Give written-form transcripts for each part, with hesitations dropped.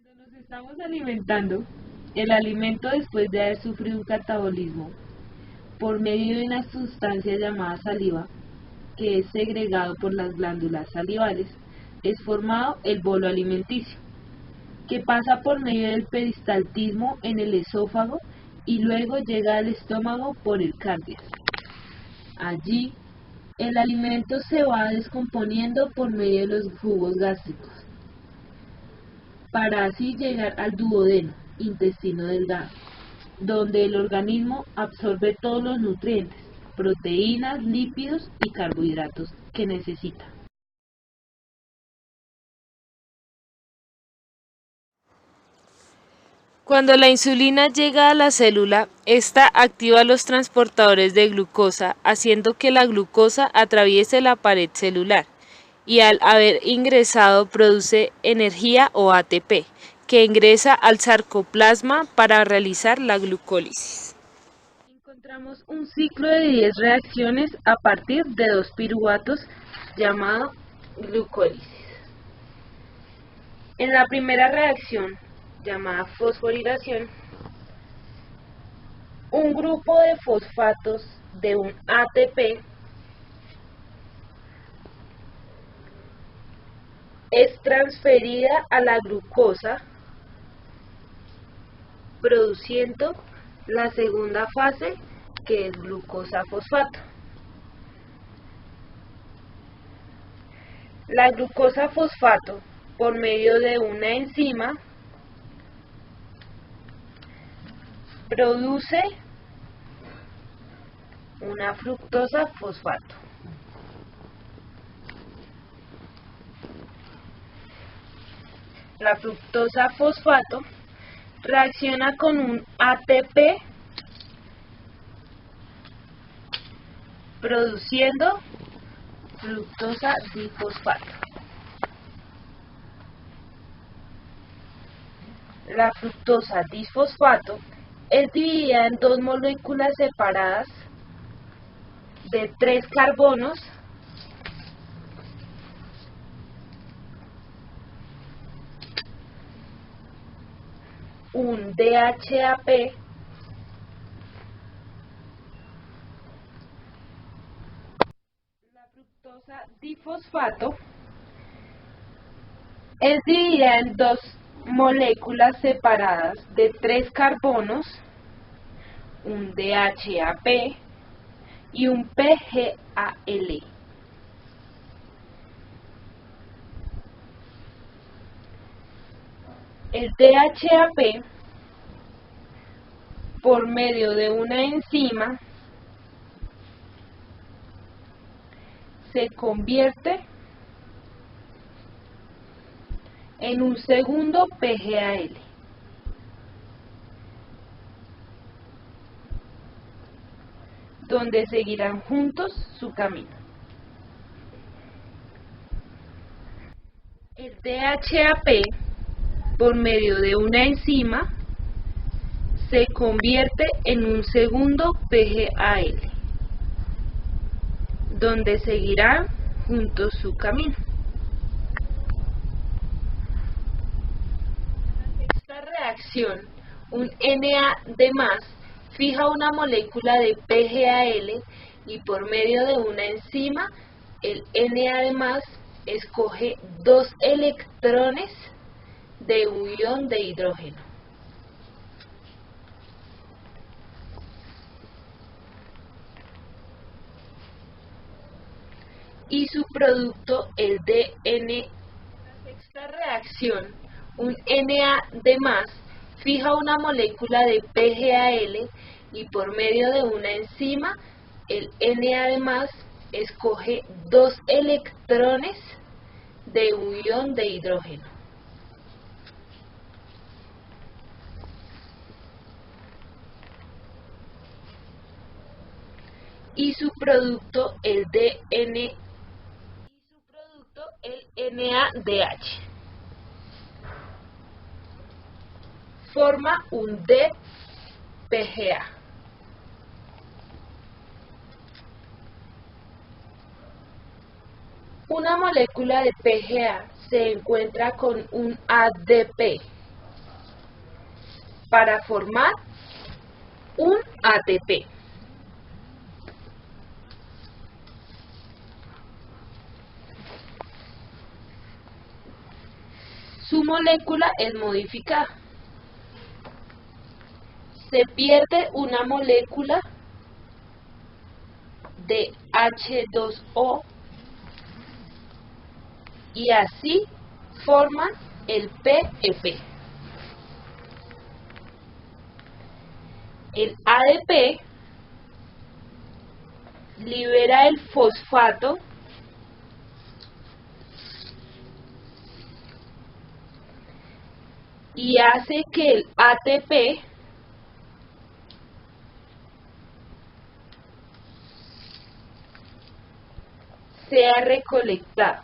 Cuando nos estamos alimentando, el alimento después de haber sufrido un catabolismo, por medio de una sustancia llamada saliva, que es segregado por las glándulas salivales, es formado el bolo alimenticio, que pasa por medio del peristaltismo en el esófago y luego llega al estómago por el cardias. Allí, el alimento se va descomponiendo por medio de los jugos gástricos, para así llegar al duodeno, intestino delgado, donde el organismo absorbe todos los nutrientes, proteínas, lípidos y carbohidratos que necesita. Cuando la insulina llega a la célula, esta activa los transportadores de glucosa, haciendo que la glucosa atraviese la pared celular y al haber ingresado produce energía o ATP, que ingresa al sarcoplasma para realizar la glucólisis. Encontramos un ciclo de 10 reacciones a partir de 2 piruvatos llamado glucólisis. En la primera reacción, llamada fosforilación, un grupo de fosfatos de un ATP es transferida a la glucosa, produciendo la segunda fase, que es glucosa-fosfato. La glucosa-fosfato, por medio de una enzima, produce una fructosa-fosfato. La fructosa-fosfato reacciona con un ATP produciendo fructosa difosfato. La fructosa disfosfato es dividida en 2 moléculas separadas de 3 carbonos un DHAP La fructosa difosfato es dividida en 2 moléculas separadas de 3 carbonos, un DHAP y un PGAL. El DHAP, por medio de una enzima, se convierte en un segundo PGAL, donde seguirán juntos su camino. El DHAP, por medio de una enzima, se convierte en un segundo PGAL, donde seguirán juntos su camino. Esta reacción, un Na fija una molécula de PGAL y por medio de una enzima, el Na escoge 2 electrones de un ion de hidrógeno. Y su producto, el DN. Esta reacción, un Na fija una molécula de PGAL y por medio de una enzima, el Na escoge 2 electrones de un ion de hidrógeno. Y su producto, el NADH. Forma un DPGA. Una molécula de PGA se encuentra con un ADP para formar un ATP. Su molécula es modificada. Se pierde una molécula de H2O y así forman el PEP. El ADP libera el fosfato y hace que el ATP sea recolectado,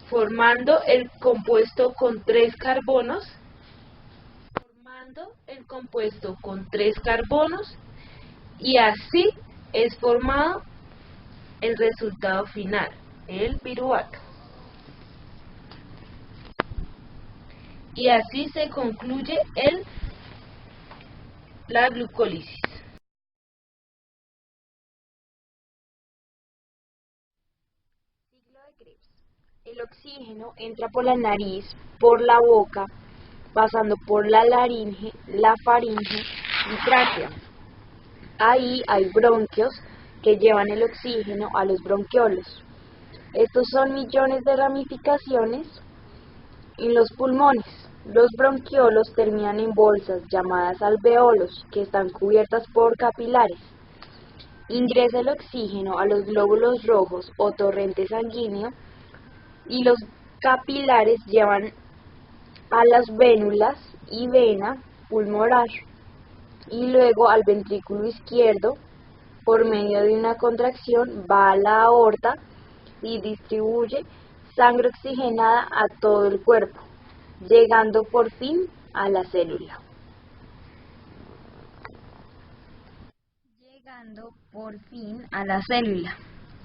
formando el compuesto con 3 carbonos, y así es formado el resultado final, el piruvato. Y así se concluye la glucólisis. Ciclo de Krebs. El oxígeno entra por la nariz, por la boca, pasando por la laringe, la faringe y tráquea. Ahí hay bronquios que llevan el oxígeno a los bronquiolos. Estos son millones de ramificaciones en los pulmones. Los bronquiolos terminan en bolsas llamadas alveolos, que están cubiertas por capilares. Ingresa el oxígeno a los glóbulos rojos o torrente sanguíneo y los capilares llevan a las vénulas y vena pulmonar y luego al ventrículo izquierdo. Por medio de una contracción va a la aorta y distribuye sangre oxigenada a todo el cuerpo, llegando por fin a la célula.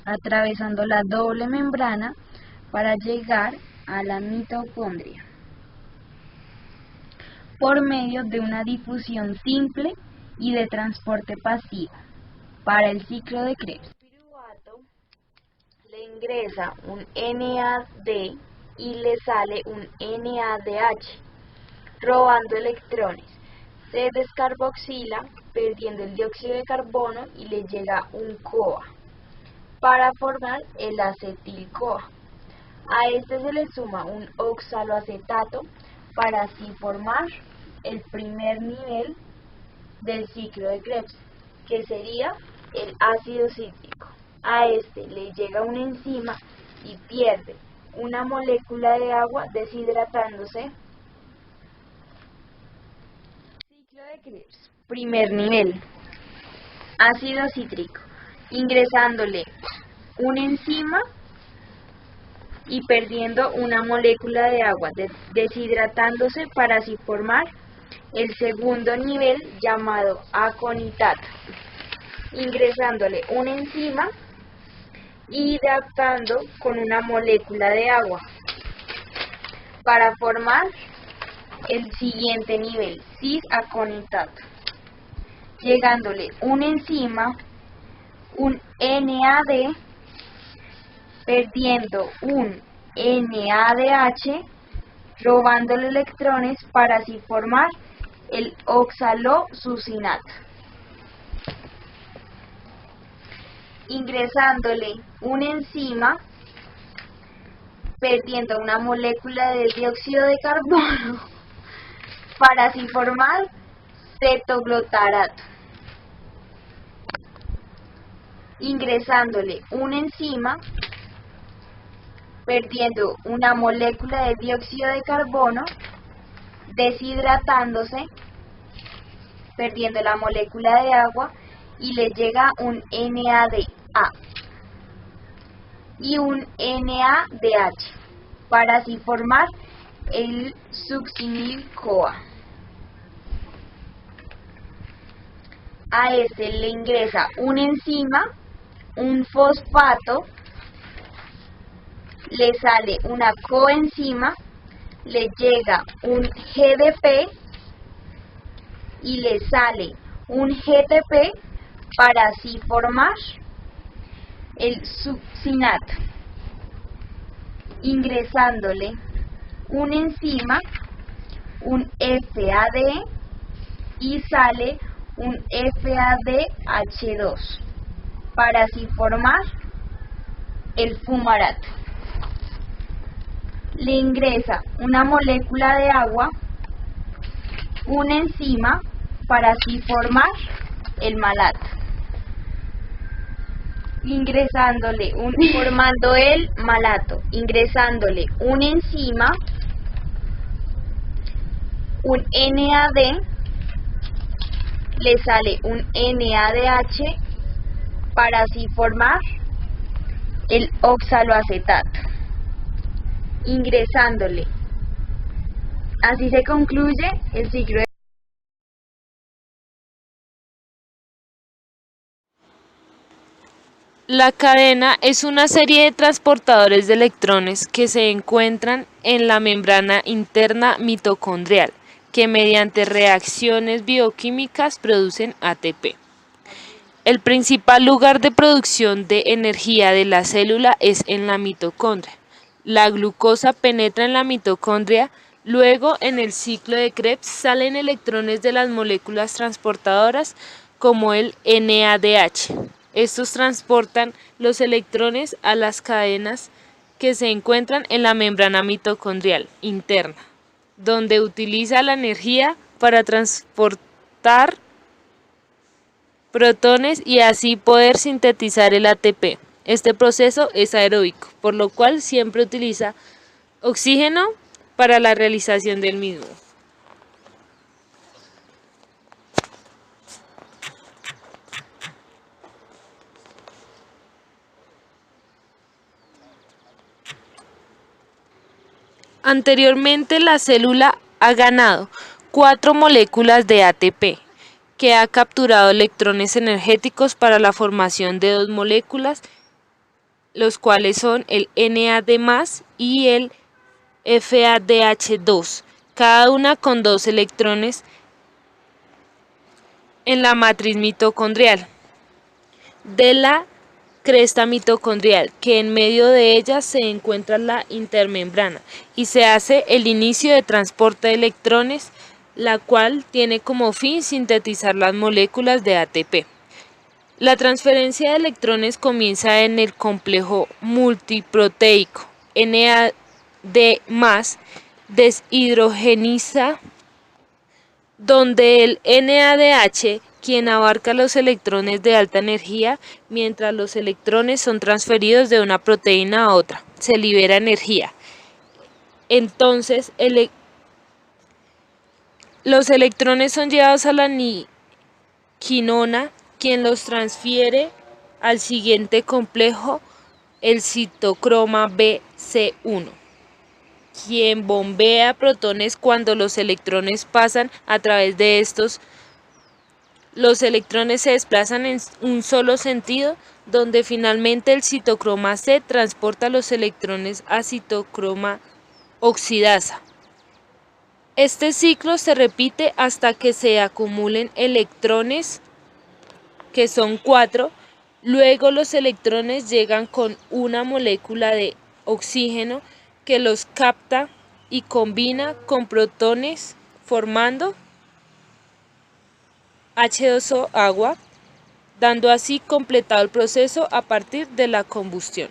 Atravesando la doble membrana para llegar a la mitocondria, por medio de una difusión simple y de transporte pasivo. Para el ciclo de Krebs, el piruvato le ingresa un NAD y le sale un NADH, robando electrones. Se descarboxila, perdiendo el dióxido de carbono y le llega un CoA para formar el acetil-CoA. A este se le suma un oxaloacetato para así formar el primer nivel del ciclo de Krebs, que sería el ácido cítrico. A este le llega una enzima y pierde una molécula de agua deshidratándose. Ciclo de Krebs. Primer nivel. Ácido cítrico. Ingresándole una enzima y perdiendo una molécula de agua, deshidratándose para así formar el segundo nivel llamado aconitato. Ingresándole una enzima y reactando con una molécula de agua para formar el siguiente nivel, cis-aconitato. Llegándole una enzima, un NAD, perdiendo un NADH, robándole electrones para así formar el oxalosucinato. Ingresándole una enzima, perdiendo una molécula de dióxido de carbono para así formar cetoglutarato. Ingresándole una enzima, perdiendo una molécula de dióxido de carbono, deshidratándose, perdiendo la molécula de agua y le llega un NADA y un NADH para así formar el succinil-CoA. A este le ingresa una enzima, un fosfato, le sale una coenzima, le llega un GDP y le sale un GTP para así formar el succinato, ingresándole una enzima, un FAD y sale un FADH2 para así formar el fumarato. Le ingresa una molécula de agua, una enzima para así formar el malato, formando el malato, ingresándole una enzima, un NAD, le sale un NADH para así formar el oxaloacetato, ingresándole. Así se concluye el ciclo de... La cadena es una serie de transportadores de electrones que se encuentran en la membrana interna mitocondrial, que mediante reacciones bioquímicas producen ATP. El principal lugar de producción de energía de la célula es en la mitocondria. La glucosa penetra en la mitocondria, luego en el ciclo de Krebs salen electrones de las moléculas transportadoras como el NADH. Estos transportan los electrones a las cadenas que se encuentran en la membrana mitocondrial interna, donde utiliza la energía para transportar protones y así poder sintetizar el ATP. Este proceso es aeróbico, por lo cual siempre utiliza oxígeno para la realización del mismo. Anteriormente, la célula ha ganado 4 moléculas de ATP, que ha capturado electrones energéticos para la formación de 2 moléculas, los cuales son el NAD+ y el FADH2, cada una con 2 electrones en la matriz mitocondrial de la cresta mitocondrial, que en medio de ella se encuentra la intermembrana y se hace el inicio de transporte de electrones, la cual tiene como fin sintetizar las moléculas de ATP. La transferencia de electrones comienza en el complejo multiproteico NAD+, deshidrogeniza, donde el NADH, quien abarca los electrones de alta energía, mientras los electrones son transferidos de una proteína a otra, se libera energía. Entonces, los electrones son llevados a la quinona, quien los transfiere al siguiente complejo, el citocroma BC1, quien bombea protones cuando los electrones pasan a través de estos. Los electrones se desplazan en un solo sentido, donde finalmente el citocroma C transporta los electrones a citocroma oxidasa. Este ciclo se repite hasta que se acumulen electrones, que son 4. Luego los electrones llegan con una molécula de oxígeno que los capta y combina con protones formando H2O, agua, dando así completado el proceso a partir de la combustión.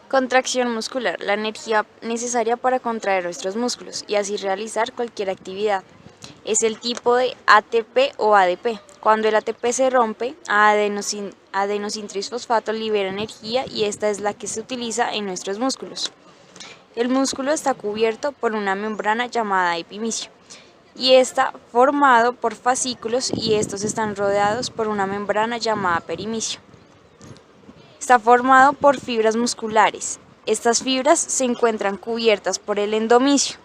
Contracción muscular, la energía necesaria para contraer nuestros músculos y así realizar cualquier actividad. Es el tipo de ATP o ADP. Cuando el ATP se rompe, adenosin-trisfosfato libera energía y esta es la que se utiliza en nuestros músculos. El músculo está cubierto por una membrana llamada epimicio y está formado por fascículos y estos están rodeados por una membrana llamada perimicio. Está formado por fibras musculares. Estas fibras se encuentran cubiertas por el endomisio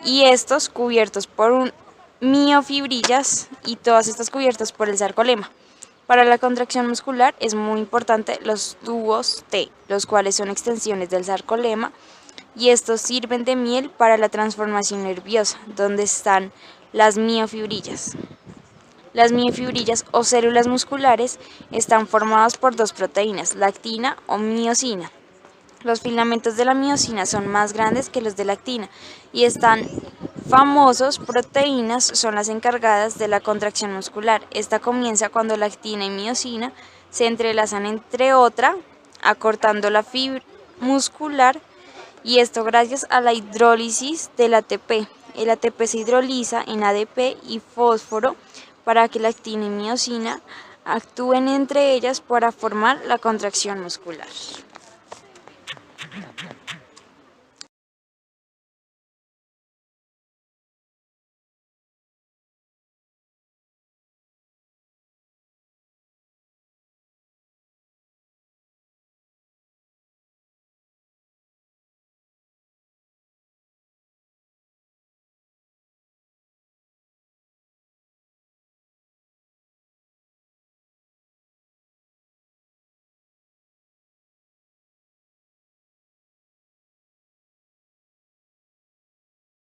y estos cubiertos por miofibrillas y todas estas cubiertas por el sarcolema. Para la contracción muscular es muy importante los tubos T, los cuales son extensiones del sarcolema y estos sirven de miel para la transformación nerviosa, donde están las miofibrillas. Las miofibrillas o células musculares están formadas por dos proteínas, la actina o miosina. Los filamentos de la miosina son más grandes que los de la actina y están famosos proteínas son las encargadas de la contracción muscular. Esta comienza cuando la actina y miosina se entrelazan entre otra, acortando la fibra muscular y esto gracias a la hidrólisis del ATP. El ATP se hidroliza en ADP y fósforo para que la actina y miosina actúen entre ellas para formar la contracción muscular.